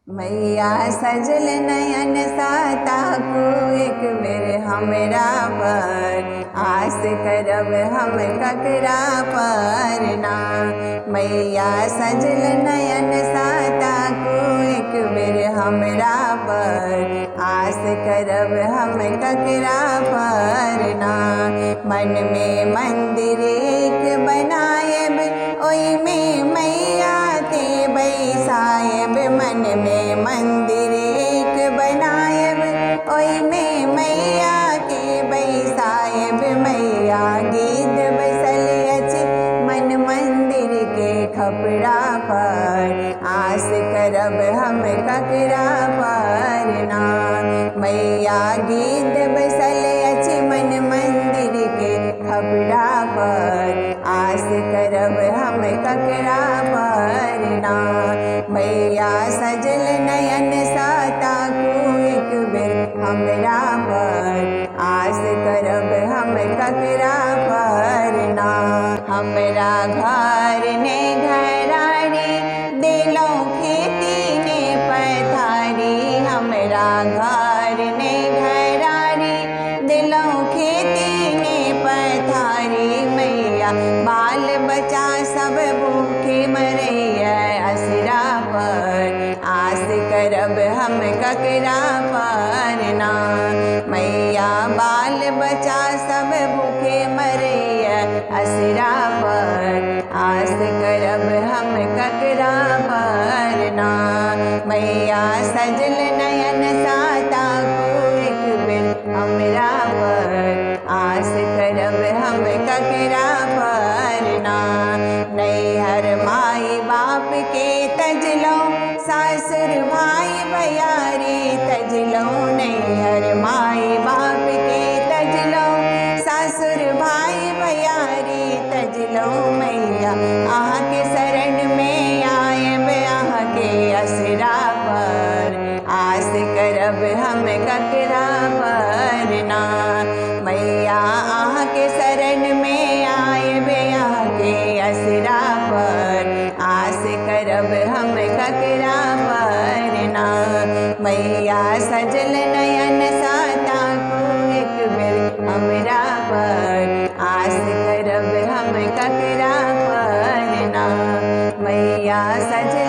मैया सजल नयन साता को एक बेर हमरा पर आस करब हम ककरा पर ना। मैया सजल नयन साता को एक बेर हमरा पर आस करब हम ककरा पर ना। मन में मंदिर एक बनायब ओई में मैया ते बैसायब। मन में मंदिर एक बनायब ओई में मैया के बैसायब। मैया गीत बसल अछि मन मंदिर के खपड़ा पर आस करब हम ककरा पर ना। मैया गीत बसल अछि मन मंदिर के खपड़ा पर आस करब हम ककरा पर ना। मैया सजल नयन साता को एक बेर हमरा पर आस करब हम ककरा पर ना। हमरा घर ने घरारी दिलो खेती ने पथारी। हमरा घर ने घरारी दिलो खेती ने पथारी। मैया बाल बच्चा सब भूखे मरैया असरा पर आस करब हम ककरा पर ना। मैया बाल बच्चा सब भूखे मरैया असरा पर आस करब हम ककरा पर ना। मैया सजल नयन साता को एक बेर हमरा पर आस करब हम ककरा पर ना। नैहर माई बाप के तजलो सासुर भाई भैयारी तजलो। नैहर माई बाप के तजलो सासुर भाई भैयारी तजलो। मैया आहाँ के शरण में आयब आहाँ के असरा पर आस करब हम ककरा पर ना। मैया आहाँ के शरण में आयब आहाँ के असरा पर आस करब हम ककरा पर ना। मैया सजल नयन साता को एक बेर हमरा पर आस करब हम ककरा पर ना। मैया सजल